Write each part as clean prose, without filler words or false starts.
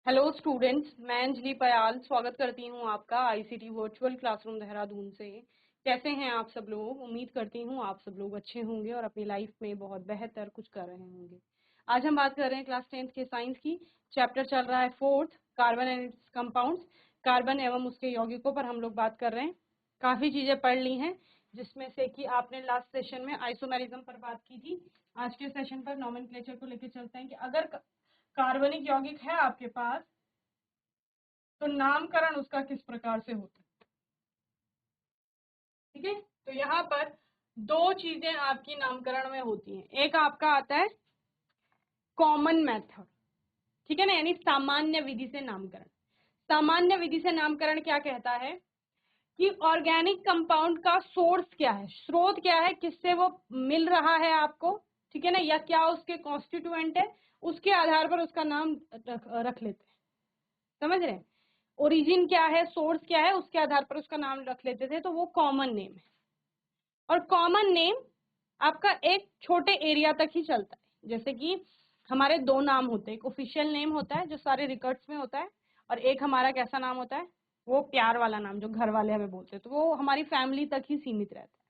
Hello students, मैं अंजलि पयाल स्वागत करती हूँ आपका आईसीटी वर्चुअल क्लासरूम देहरादून से। कैसे हैं आप सब लोग? उम्मीद करती हूँ आप सब लोग अच्छे होंगे और अपनी लाइफ में बहुत बेहतर कुछ कर रहे होंगे। आज हम बात कर रहे हैं क्लास 10th के साइंस की। चैप्टर चल रहा है 4th, carbon and it's compounds. Carbon एवं उसके यौगिकों पर हम लोग बात कर रहे हैं। काफ़ी चीज़ें पढ़ ली हैं, जिसमें से कि आपने लास्ट सेशन में आइसोमेरिज्म पर बात की थी। आज के सेशन पर नॉमेनक्लेचर को लेकर चलते हैं कि अगर कार्बनिक यौगिक है आपके पास तो नामकरण उसका किस प्रकार से होता है। ठीक है, तो यहाँ पर दो चीजें आपकी नामकरण में होती हैं। एक आपका आता है कॉमन मेथड, ठीक है ना, यानी सामान्य विधि से नामकरण। सामान्य विधि से नामकरण क्या कहता है कि ऑर्गेनिक कंपाउंड का सोर्स क्या है, स्रोत क्या है, किससे वो मिल रहा है आपको, ठीक है ना, या क्या उसके कॉन्स्टिट्यूएंट है, उसके आधार पर उसका नाम रख लेते हैं। समझ रहे हैं? ओरिजिन क्या है, सोर्स क्या है, उसके आधार पर उसका नाम रख लेते थे, तो वो कॉमन नेम है। और कॉमन नेम आपका एक छोटे एरिया तक ही चलता है। जैसे कि हमारे दो नाम होते हैं, एक ऑफिशियल नेम होता है जो सारे रिकॉर्ड्स में होता है, और एक हमारा कैसा नाम होता है, वो प्यार वाला नाम जो घर वाले हमें बोलते हैं, तो वो हमारी फैमिली तक ही सीमित रहता है।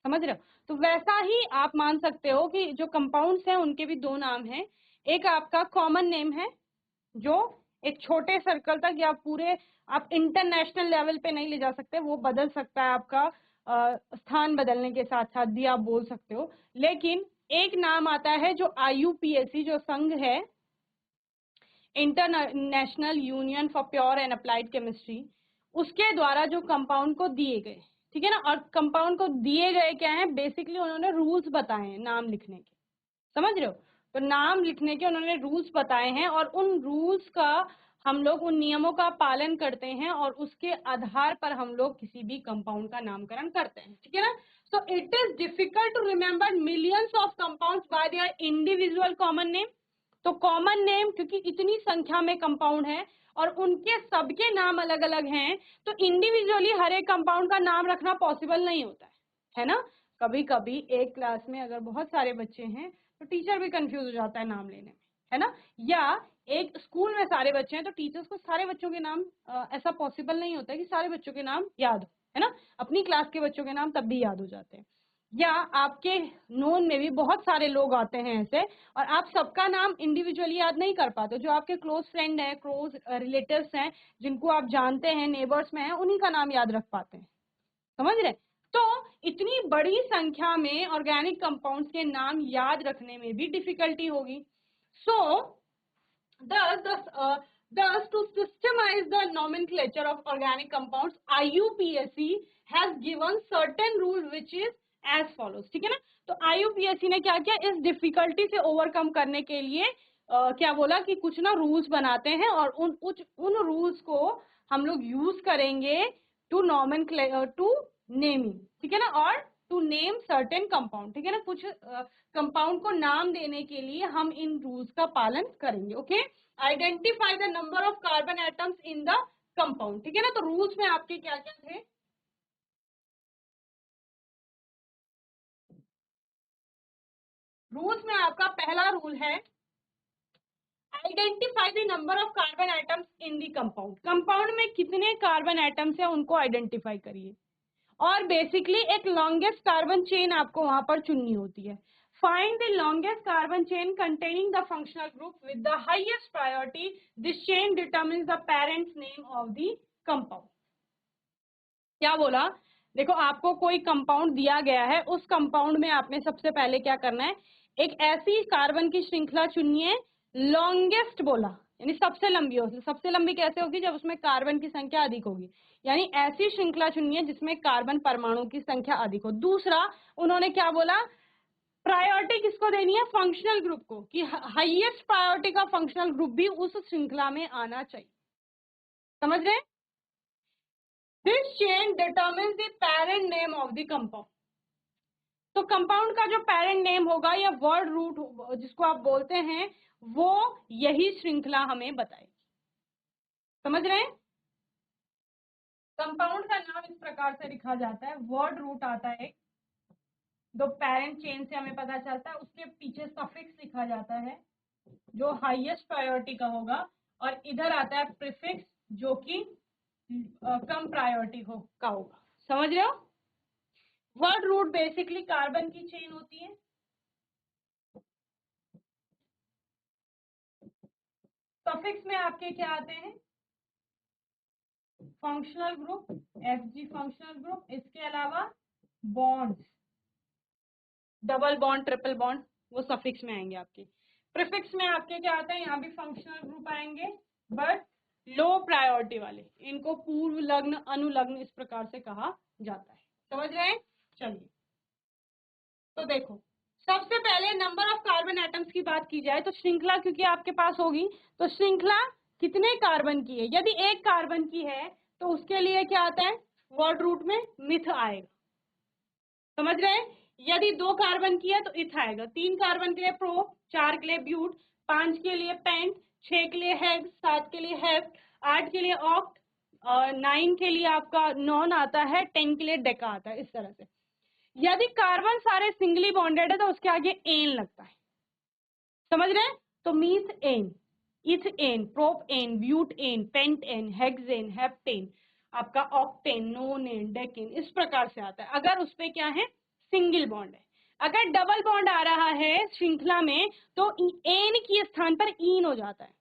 समझ रहे हो? तो वैसा ही आप मान सकते हो कि जो कंपाउंड्स हैं उनके भी दो नाम हैं। एक आपका कॉमन नेम है जो एक छोटे सर्कल तक या पूरे, आप इंटरनेशनल लेवल पे नहीं ले जा सकते, वो बदल सकता है आपका स्थान बदलने के साथ साथ भी आप बोल सकते हो। लेकिन एक नाम आता है जो IUPAC जो संघ है, international union for pure and applied chemistry, उसके द्वारा जो कंपाउंड को दिए गए, ठीक है ना। और कंपाउंड को दिए गए क्या है, बेसिकली उन्होंने रूल्स बताए हैं नाम लिखने के। समझ रहे हो? तो नाम लिखने के उन्होंने रूल्स बताए हैं, और उन रूल्स का हम लोग, उन नियमों का पालन करते हैं, और उसके आधार पर हम लोग किसी भी कंपाउंड का नामकरण करते हैं। ठीक है ना? So it is difficult to remember millions of compounds by their individual common name. तो कॉमन नेम, क्योंकि इतनी संख्या में कंपाउंड है और उनके सबके नाम अलग अलग हैं, तो इंडिविजुअली हर एक कंपाउंड का नाम रखना पॉसिबल नहीं होता है ना। कभी कभी एक क्लास में अगर बहुत सारे बच्चे हैं तो टीचर भी कंफ्यूज हो जाता है नाम लेने में, है ना। या एक स्कूल में सारे बच्चे हैं तो टीचर्स को सारे बच्चों के नाम ऐसा पॉसिबल नहीं होता है कि सारे बच्चों के नाम याद हो, है ना। अपनी क्लास के बच्चों के नाम तब भी याद हो जाते हैं। या आपके नोन में भी बहुत सारे लोग आते हैं ऐसे, और आप सबका नाम इंडिविजुअली याद नहीं कर पाते। जो आपके क्लोज फ्रेंड है, क्लोज रिलेटिव्स हैं, जिनको आप जानते हैं, नेबर्स में हैं, उन्हीं का नाम याद रख पाते हैं। समझ रहे? तो इतनी बड़ी संख्या में ऑर्गेनिक कंपाउंड्स के नाम याद रखने में भी डिफिकल्टी होगी। सो thus to systemize the nomenclature of organic compounds, IUPAC has given certain rules which is as follows। ठीक है ना? तो IUPAC ने क्या किया, इस डिफिकल्टी से ओवरकम करने के लिए क्या बोला कि कुछ ना रूल्स बनाते हैं, और उन रूल्स को हम लोग यूज करेंगे टू टू नेमिंग, ठीक है ना, और टू नेम सर्टेन कंपाउंड। ठीक है ना? कुछ कंपाउंड को नाम देने के लिए हम इन रूल्स का पालन करेंगे। Okay, identify the number of carbon atoms in the compound. ठीक है ना? तो रूल्स में आपके क्या क्या थे? रूल्स में आपका पहला रूल है identify the number of carbon atoms in the compound. Compound में कितने कार्बन एटम्स है उनको आइडेंटिफाई करिए, और बेसिकली एक लॉन्गेस्ट कार्बन चेन आपको वहां पर चुननी होती है। Find the longest carbon chain containing the functional group with the highest priority. This chain determines the parents name of the compound. क्या बोला? देखो, आपको कोई कंपाउंड दिया गया है, उस कंपाउंड में आपने सबसे पहले क्या करना है, एक ऐसी कार्बन की श्रृंखला चुनिए है, लॉन्गेस्ट बोला, यानी सबसे लंबी हो। सबसे लंबी कैसे होगी? जब उसमें कार्बन की संख्या अधिक होगी, यानी ऐसी श्रृंखला चुनिए जिसमें कार्बन परमाणु की संख्या अधिक हो। दूसरा, उन्होंने क्या बोला, प्रायोरिटी किसको देनी है? फंक्शनल ग्रुप को, कि हाईएस्ट प्रायोरिटी का फंक्शनल ग्रुप भी उस श्रृंखला में आना चाहिए। समझ रहे? This chain determines the parent name of the compound. तो कंपाउंड का जो पेरेंट नेम होगा या वर्ड रूट जिसको आप बोलते हैं, वो यही श्रृंखला हमें बताएगी। समझ रहे हैं? कंपाउंड का नाम इस प्रकार से लिखा जाता है, वर्ड रूट आता है, जो पेरेंट चेन से हमें पता चलता है, उसके पीछे सफिक्स लिखा जाता है जो हाईएस्ट प्रायोरिटी का होगा, और इधर आता है प्रीफिक्स जो कि कम प्रायोरिटी का होगा। समझ रहे हो? वर्ड रूट बेसिकली कार्बन की चेन होती है। सफिक्स में आपके क्या आते हैं? Functional group, FG functional group, इसके अलावा bonds, double bond, triple bond, वो सफिक्स में आएंगे आपके। प्रीफिक्स में आपके क्या आता है? यहाँ भी फंक्शनल ग्रुप आएंगे बट लो प्रायोरिटी वाले, इनको पूर्व लग्न, अनुलग्न इस प्रकार से कहा जाता है। समझ रहे हैं? चलिए तो देखो, सबसे पहले नंबर ऑफ कार्बन एटम्स की बात की जाए तो श्रृंखला क्योंकि आपके पास होगी, तो श्रृंखला कितने कार्बन की है? यदि एक कार्बन की है तो उसके लिए क्या आता है? वर्ड रूट में मिथ आएगा। समझ रहे हैं? यदि 2 कार्बन की है तो इथ आएगा, 3 कार्बन के लिए प्रो, 4 के लिए ब्यूट, 5 के लिए पेंट, 6 के लिए हेक्स, 7 के लिए हेप्ट, 8 के लिए ऑक्ट, 9 के लिए आपका नॉन आता है, 10 के लिए डेका आता है। इस तरह से यदि कार्बन सारे सिंगली बॉन्डेड है तो उसके आगे एन लगता है। समझ रहे हैं? तो methane, ethane, propane, butane, pentane, hexane, heptane, आपका ऑक्टेन, नोनेन, डेकेन, इस प्रकार से आता है अगर उस पे क्या है? सिंगल बॉन्ड है। अगर डबल बॉन्ड आ रहा है श्रृंखला में तो एन के स्थान पर ईन हो जाता है।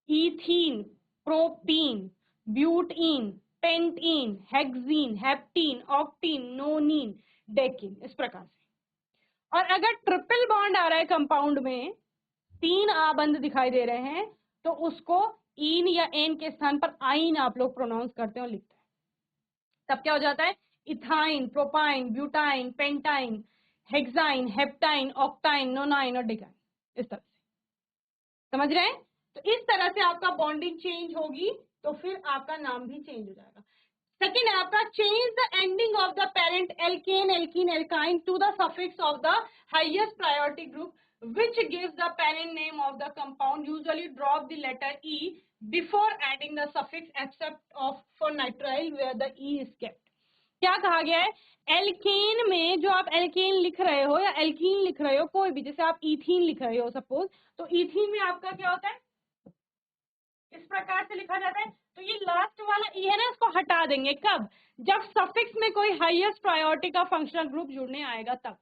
Ethene, propene, butene, pentene, hexene, heptene, octene, nonene, decene, इस प्रकार से। और अगर ट्रिपल बॉन्ड आ रहा है कंपाउंड में, 3 आबंध दिखाई दे रहे हैं, तो उसको इन या एन के स्थान पर आइन आप लोग प्रोनाउंस करते हैं और लिखते हैं। तब क्या हो जाता है? Ethyne, propyne, butyne, pentyne, hexyne, heptyne, octyne, nonyne और डिकाइन, इस तरह से। समझ रहे हैं? तो इस तरह से आपका बॉन्डिंग चेंज होगी तो फिर आपका नाम भी चेंज हो जाएगा। सेकेंड है आपका change the ending of the parent alkane, alkene, alkyne to the suffix of the highest priority group which gives the parent name of the compound. Usually drop the letter E before adding the suffix except of for nitrile where the E is kept. क्या कहा गया है? Alkene में जो आप alkene लिख रहे हो या एल्कीन लिख रहे हो, कोई भी, जैसे आप इथीन लिख रहे हो सपोज, तो इथीन में आपका क्या होता है? इस प्रकार से लिखा जाता है। तो ये लास्ट वाला ई है ना, इसको हटा देंगे कब? जब सफिक्स में कोई हाईएस्ट प्रायोरिटी का फंक्शनल ग्रुप जुड़ने आएगा तब।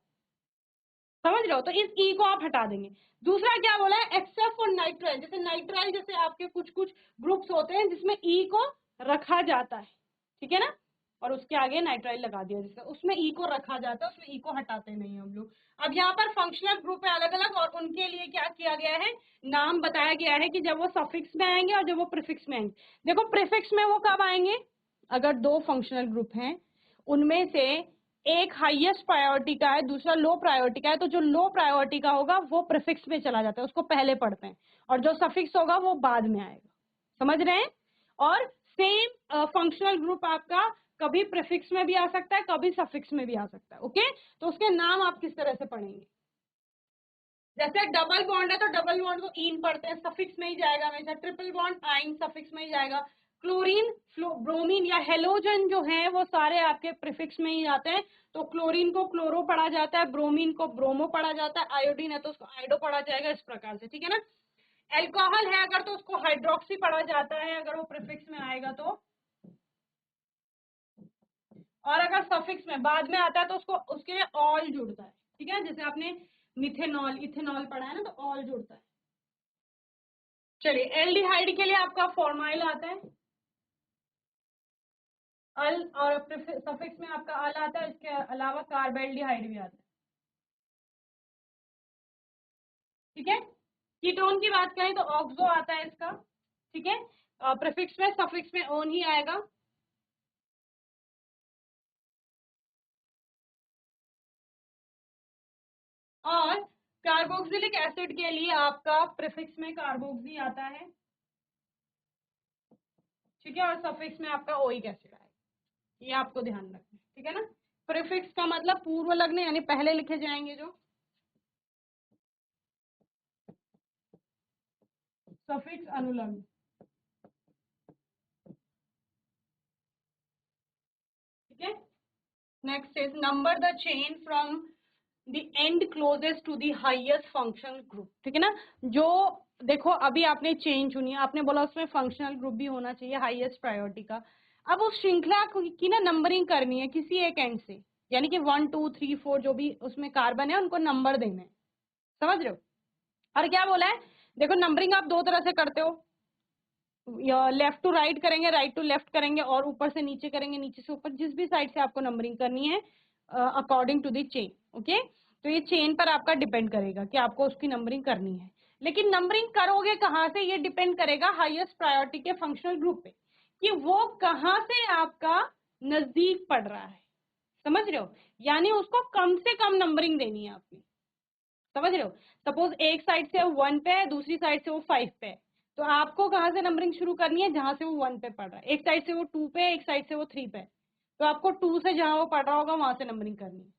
समझ रहे हो? तो इस ई को आप हटा देंगे। दूसरा क्या बोला है? एक्सेप्ट फॉर नाइट्राइल, जैसे नाइट्राइल जैसे आपके कुछ कुछ ग्रुप्स होते हैं जिसमें ई को रखा जाता है, ठीक है ना, और उसके आगे नाइट्राइल लगा दिया, जिससे उसमें ई को रखा जाता है, उसमें ई को हटाते नहीं हम लोग। अब यहाँ पर फंक्शनल ग्रुप है अलग अलग, और उनके लिए क्या किया गया है? नाम बताया गया है कि जब वो सफिक्स में आएंगे और जब वो प्रीफिक्स में आएंगे। देखो प्रीफिक्स में वो कब आएंगे? अगर 2 फंक्शनल ग्रुप हैं, उनमें से एक हाईएस्ट प्रायोरिटी का है, दूसरा लो प्रायोरिटी का है, तो जो लो प्रायोरिटी का होगा वो प्रीफिक्स में चला जाता है, उसको पहले पढ़ते हैं, और जो सफिक्स होगा वो बाद में आएगा। समझ रहे हैं? और सेम फंक्शनल ग्रुप आपका कभी प्रीफिक्स में भी आ सकता है, कभी सफिक्स में भी आ सकता है। ओके, तो उसके नाम आप किस तरह से पढ़ेंगे? जैसे डबल बॉन्ड है तो डबल बॉन्ड को इन पढ़ते हैं, सफिक्स में ही जाएगा हमेशा। ट्रिपल बॉन्ड आइन, सफिक्स में ही जाएगा। क्लोरीन, ब्रोमीन या हेलोजन जो है वो सारे आपके प्रीफिक्स में ही आते हैं। तो क्लोरीन को क्लोरो पढ़ा जाता है, ब्रोमीन को ब्रोमो पढ़ा जाता है, आयोडीन है तो उसको आयोडो पढ़ा जाएगा, इस प्रकार से। ठीक है ना? एल्कोहल है अगर तो उसको हाइड्रोक्सी पढ़ा जाता है अगर वो प्रीफिक्स में आएगा तो, और अगर सफिक्स में बाद में आता है तो उसको उसके लिए ऑल जुड़ता है। ठीक है, जैसे आपने मिथेनॉल, इथेनॉल पढ़ा है ना, तो ऑल जुड़ता है। चलिए, एल्डिहाइड के लिए आपका फॉर्माइल आता है अल, और सफिक्स में आपका अल आता है। इसके अलावा कार्बेल्डिहाइड भी आता है। ठीक है, कीटोन की बात करें तो ऑक्सो आता है इसका। ठीक है, प्रीफिक्स में, सफिक्स में ओन ही आएगा। और कार्बोक्सिलिक एसिड के लिए आपका प्रीफिक्स में कार्बोक्सी आता है। ठीक है, और सफिक्स में आपका ओइक एसिड आएगा। ये आपको ध्यान रखना है। ठीक है ना? प्रीफिक्स का मतलब पूर्व लग्न, यानी पहले लिखे जाएंगे जो, सफिक्स अनुलग्न। ठीक है, next is number the chain from the end closest to the highest functional group, ठीक है ना। जो देखो अभी आपने चेंज चुनी, आपने बोला उसमें फंक्शनल ग्रुप भी होना चाहिए हाईएस्ट प्रायोरिटी का। अब उस श्रृंखला की ना नंबरिंग करनी है किसी एक एंड से, यानी कि 1 2 3 4 जो भी उसमें कार्बन है उनको नंबर देने हैं, समझ रहे हो। और क्या बोला है, देखो नंबरिंग आप दो तरह से करते हो, लेफ्ट टू राइट करेंगे, राइट टू लेफ्ट करेंगे, और ऊपर से नीचे करेंगे, नीचे से ऊपर, जिस भी साइड से आपको नंबरिंग करनी है according to the chain. Okay, तो ये चेन पर आपका डिपेंड करेगा कि आपको उसकी नंबरिंग करनी है। लेकिन नंबरिंग करोगे कहाँ से, ये डिपेंड करेगा हाईएस्ट प्रायोरिटी के फंक्शनल ग्रुप पे, कि वो कहाँ से आपका नजदीक पड़ रहा है, समझ रहे हो। यानी उसको कम से कम नंबरिंग देनी है आपने, समझ रहे हो। सपोज एक साइड से वो 1 पे है, दूसरी साइड से वो 5 पे है, तो आपको कहाँ से नंबरिंग शुरू करनी है, जहां से वो 1 पे पढ़ रहा है। एक साइड से वो 2 पे है, एक साइड से वो 3 पे है, तो आपको 2 से जहां वो पढ़ रहा होगा वहां से नंबरिंग करनी है,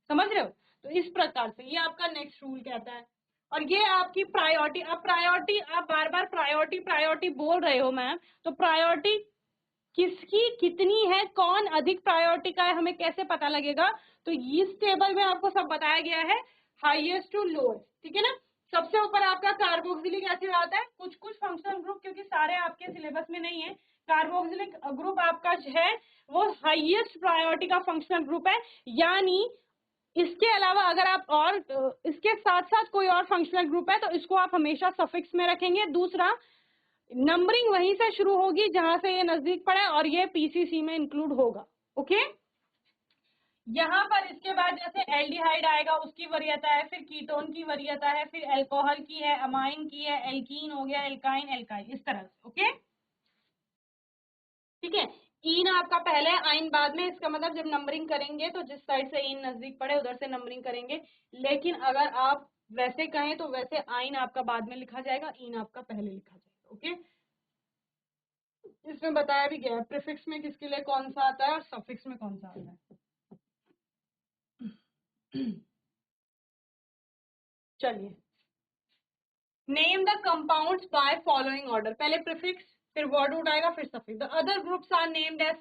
समझ रहे हो। तो इस प्रकार से ये आपका नेक्स्ट रूल कहता है। और ये आपकी प्रायोरिटी, अब प्रायोरिटी आप बार बार प्रायोरिटी प्रायोरिटी बोल रहे हो मैम, तो प्रायोरिटी किसकी कितनी है, कौन अधिक प्रायोरिटी का है, हमें कैसे पता लगेगा। तो इस टेबल में आपको सब बताया गया है, हाईएस्ट टू लोएस्ट, ठीक है ना। सबसे ऊपर आपका कार्बोक्सिलिक एसिड आता है, कुछ कुछ फंक्शनल ग्रुप क्योंकि सारे आपके सिलेबस में नहीं है, कार्बोक्सिलिक ग्रुप आपका है वो हाईएस्ट प्रायोरिटी का फंक्शनल ग्रुप है। यानी इसके अलावा अगर आप और इसके साथ साथ कोई और फंक्शनल ग्रुप है तो इसको आप हमेशा सफिक्स में रखेंगे। दूसरा, नंबरिंग वहीं से शुरू होगी जहां से ये नजदीक पड़े और ये पीसीसी में इंक्लूड होगा। ओके, यहाँ पर इसके बाद जैसे एल्डिहाइड आएगा उसकी वरीयता है, फिर कीटोन की वरीयता है, फिर एल्कोहल की है, अमाइन की है, एल्कीन हो गया, एल्काइन, एल्काइल, इस तरह से। ओके, ठीक है। ईन आपका पहले, आइन बाद में, इसका मतलब जब नंबरिंग करेंगे तो जिस साइड से ईन नजदीक पड़े उधर से नंबरिंग करेंगे। लेकिन अगर आप वैसे कहें तो वैसे आइन आपका बाद में लिखा जाएगा, ईन आपका पहले लिखा जाएगा। ओके, इसमें बताया भी गया है प्रीफिक्स में किसके लिए कौन सा आता है और सफिक्स में कौन सा आता है। चलिए, name the compounds by following order, पहले प्रीफिक्स, फिर वर्ड रूट आएगा, फिर suffix. The other groups are named as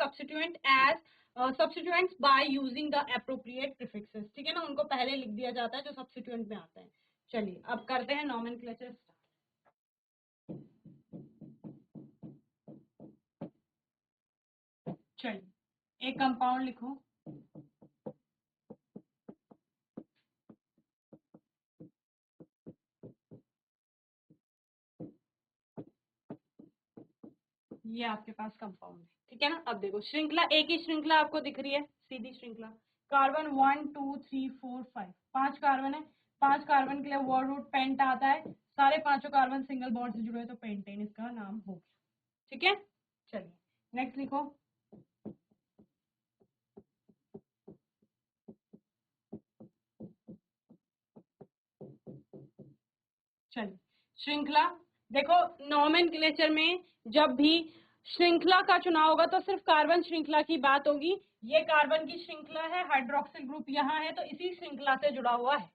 substituents by using the appropriate prefixes, ठीक है ना, उनको पहले लिख दिया जाता है जो सब्स्टिट्यूएंट में आता है। चलिए अब करते हैं नॉमेनक्लेचर स्टार्ट। चलिए, एक कंपाउंड लिखो, ये आपके पास कंपाउंड है, ठीक है ना। अब देखो श्रृंखला, एक ही श्रृंखला आपको दिख रही है, सीधी श्रृंखला, कार्बन 1 2 3 4 5, 5 कार्बन है। 5 कार्बन के लिए वर्ड रूट पेंट आता है, सारे पांचों कार्बन सिंगल बॉन्ड से जुड़े हैं तो पेंटेन इसका नाम हो गया, ठीक है। चलिए नेक्स्ट लिखो, चलिए श्रृंखला। देखो नॉमेनक्लेचर में जब भी श्रृंखला का चुनाव होगा तो सिर्फ कार्बन श्रृंखला की बात होगी। ये कार्बन की श्रृंखला है, हाइड्रोक्सिल ग्रुप यहाँ है तो इसी श्रृंखला से जुड़ा हुआ है,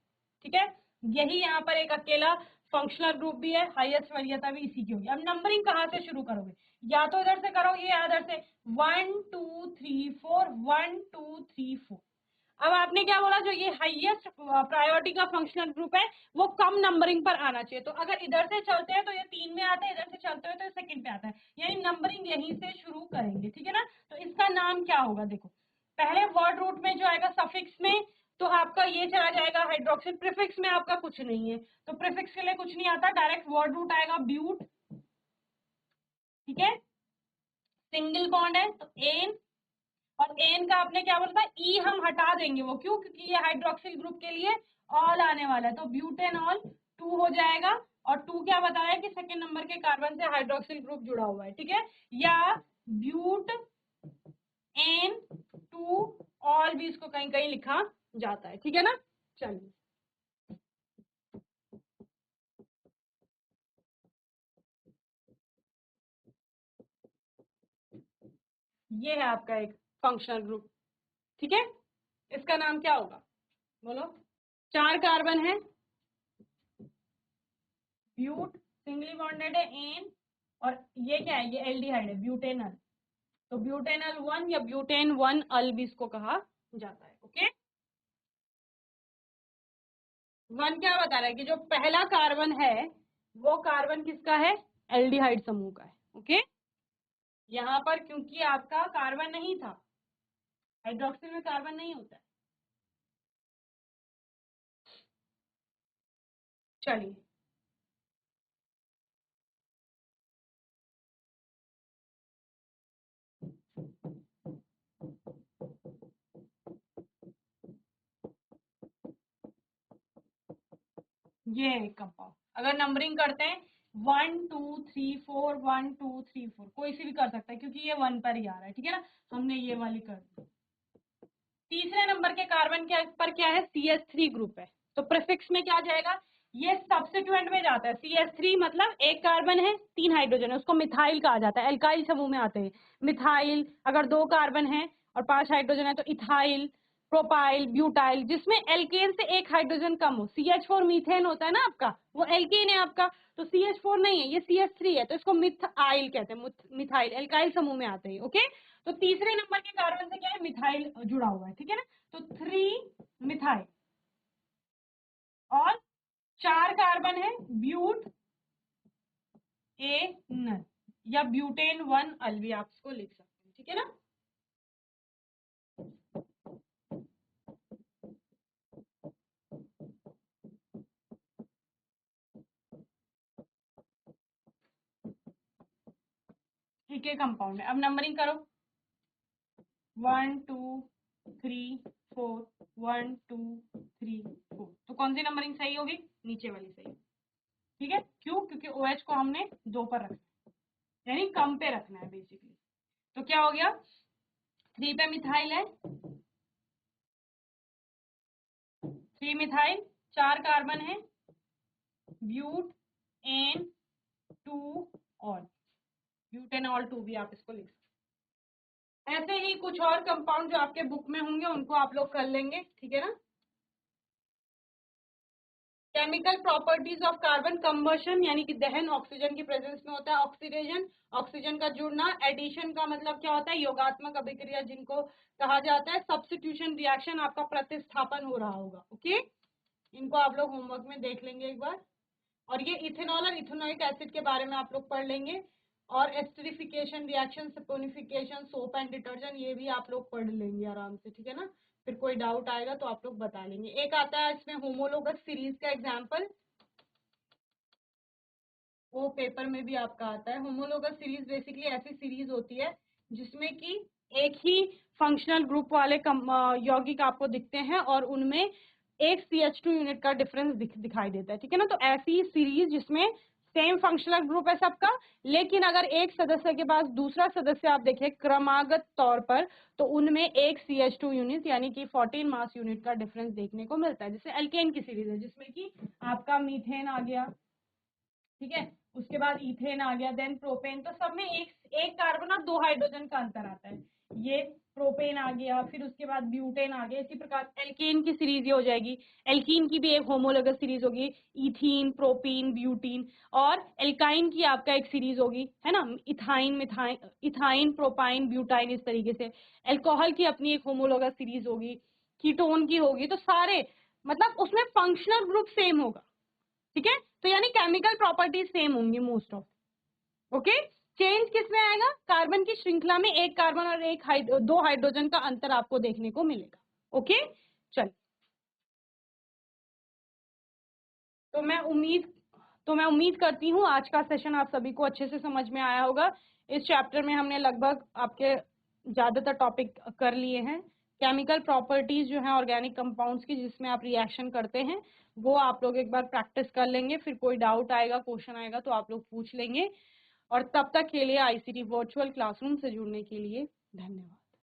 ठीक है। यही यहाँ पर एक अकेला फंक्शनल ग्रुप भी है, हाईएस्ट वरीयता भी इसी की होगी। अब नंबरिंग कहाँ से शुरू करोगे, या तो इधर से करोगे या इधर से, 1 2 3 4 1 2 3 4। अब आपने क्या बोला, जो ये हाईएस्ट प्रायोरिटी का फंक्शनल ग्रुप है वो कम नंबरिंग पर आना चाहिए। तो अगर इधर से चलते हैं तो ये 3 में आता है, इधर से चलते हैं तो सेकंड पे आता है, यानी नंबरिंग यहीं से शुरू करेंगे, ठीक है ना। तो इसका नाम क्या होगा, देखो पहले वर्ड रूट में जो आएगा सफिक्स में, तो आपका ये चला जाएगा हाइड्रोक्सिल। प्रीफिक्स में आपका कुछ नहीं है तो प्रीफिक्स के लिए कुछ नहीं आता, डायरेक्ट वर्ड रूट आएगा ब्यूट, ठीक है। सिंगल बॉन्ड है तो एन, और एन का आपने क्या बोला था, ई हम हटा देंगे, वो क्यों, क्योंकि ये हाइड्रोक्सिल ग्रुप के लिए ऑल आने वाला है तो ब्यूटेनॉल 2 हो जाएगा। और 2 क्या बताया कि सेकंड नंबर के कार्बन से हाइड्रोक्सिल ग्रुप जुड़ा हुआ है, ठीक है। या ब्यूट एन 2 ऑल भी इसको कहीं कहीं लिखा जाता है, ठीक है ना। चलिए ये है आपका एक फंक्शनल ग्रुप, ठीक है। इसका नाम क्या होगा, बोलो। 4 कार्बन है, ब्यूट सिंगली बॉन्डेड है एन, और ये क्या है, ये एल्डिहाइड है ब्यूटेनल, तो ब्यूटेनल 1 या ब्यूटेन 1 अल भी इसको कहा जाता है। ओके, वन क्या बता रहा है कि जो पहला कार्बन है वो कार्बन किसका है, एल्डिहाइड समूह का है। ओके, यहाँ पर क्योंकि आपका कार्बन नहीं था, हाइड्रोक्सिल में कार्बन नहीं होता है। चलिए ये एक कंपाउंड, अगर नंबरिंग करते हैं 1 2 3 4 1 2 3 4, कोई सी भी कर सकता है क्योंकि ये 1 पर ही आ रहा है, ठीक है ना, हमने ये वाली कर दी। तीसरे नंबर के कार्बन के पर क्या है, CH3 ग्रुप है, तो प्रीफिक्स में क्या जाएगा, ये सब्स्टिट्यूएंट में जाता है। CH3 मतलब एक कार्बन है 3 हाइड्रोजन है, उसको मिथाइल कहा जाता है, एल्काइल समूह में आते हैं मिथाइल। अगर 2 कार्बन है और 5 हाइड्रोजन है तो इथाइल, प्रोपाइल, ब्यूटाइल, जिसमें एल्केन से एक हाइड्रोजन कम हो। CH4 मीथेन होता है ना आपका, वो एल्केन है आपका, तो CH4 नहीं है, ये CH3 है, तो इसको मिथाइल कहते हैं, मिथाइल एल्काइल समूह में आते हैं। ओके, तो तीसरे नंबर के कार्बन से क्या है, मिथाइल जुड़ा हुआ है, ठीक है ना, तो 3 मिथाइल। और 4 कार्बन है ब्यूट ए न या ब्यूटेन 1 अल भी आप इसको लिख सकते हैं, ठीक है ना। ठीक है, कंपाउंड है, अब नंबरिंग करो 1 2 3 4 1 2 3 4, तो कौन सी नंबरिंग सही होगी, नीचे वाली सही, ठीक है। क्यों, क्योंकि OH को हमने 2 पर रखना है, यानी कम पे रखना है बेसिकली। तो क्या हो गया, 3 पे मिथाइल है, 3 मिथाइल, 4 कार्बन है, ब्यूट एन 2 ऑल, ब्यूटेनॉल 2 भी आप इसको लिख सकते हैं। ऐसे ही कुछ और कंपाउंड जो आपके बुक में होंगे उनको आप लोग कर लेंगे, ठीक है ना। Chemical properties of carbon combustion, यानी कि दहन ऑक्सीजन की प्रेजेंस में होता है। ऑक्सीडेशन, ऑक्सीजन का जुड़ना। एडिशन का मतलब क्या होता है, योगात्मक अभिक्रिया जिनको कहा जाता है। सब्स्टिट्यूशन रिएक्शन, आपका प्रतिस्थापन हो रहा होगा। ओके, इनको आप लोग होमवर्क में देख लेंगे एक बार। और ये इथेनॉल और इथेनोइक एसिड के बारे में आप लोग पढ़ लेंगे। और esterification reaction, saponification, soap and detergent, ये भी आप लोग पढ़ लेंगे आराम से, ठीक है ना। फिर कोई डाउट आएगा तो आप लोग बता लेंगे। एक आता है इसमें होमोलोगस सीरीज का एग्जांपल, वो पेपर में भी आपका आता है। होमोलोगस सीरीज बेसिकली ऐसी सीरीज होती है जिसमें कि एक ही फंक्शनल ग्रुप वाले यौगिक आपको दिखते हैं और उनमें एक CH2 यूनिट का डिफरेंस दिखाई देता है, ठीक है ना। तो ऐसी सीरीज जिसमें सेम फंक्शनल ग्रुप है सबका, लेकिन अगर एक सदस्य के पास दूसरा सदस्य आप देखें क्रमागत तौर पर, तो उनमें एक CH2 यूनिट यानी कि 14 मास यूनिट का डिफरेंस देखने को मिलता है। जैसे एल्केन की सीरीज है जिसमें कि आपका मीथेन आ गया, ठीक है, उसके बाद इथेन आ गया, देन प्रोपेन, तो सब में एक कार्बन और 2 हाइड्रोजन का अंतर आता है। ये प्रोपेन आ गया, फिर उसके बाद ब्यूटेन आ गया। इसी प्रकार एल्केन की सीरीज ये हो जाएगी। एल्कीन की भी एक होमोलोगस सीरीज होगी, इथीन, प्रोपीन, ब्यूटीन। और एल्काइन की आपका एक सीरीज होगी, है ना, इथाइन, मिथाइन, इथाइन, प्रोपाइन, ब्यूटाइन, इस तरीके से। एल्कोहल की अपनी एक होमोलोगस सीरीज होगी, कीटोन की होगी। तो सारे मतलब उसमें फंक्शनल ग्रुप सेम होगा, ठीक है। तो यानी केमिकल प्रॉपर्टीज सेम होंगी मोस्ट ऑफ। ओके, चेंज किसमें आएगा, कार्बन की श्रृंखला में एक कार्बन और दो हाइड्रोजन का अंतर आपको देखने को मिलेगा। ओके, चल, तो मैं उम्मीद करती हूँ आज का सेशन आप सभी को अच्छे से समझ में आया होगा। इस चैप्टर में हमने लगभग आपके ज्यादातर टॉपिक कर लिए हैं। केमिकल प्रॉपर्टीज जो है ऑर्गेनिक कंपाउंड्स की, जिसमें आप रिएक्शन करते हैं, वो आप लोग एक बार प्रैक्टिस कर लेंगे। फिर कोई डाउट आएगा, क्वेश्चन आएगा तो आप लोग पूछ लेंगे। और तब तक के लिए ICT वर्चुअल क्लासरूम से जुड़ने के लिए धन्यवाद।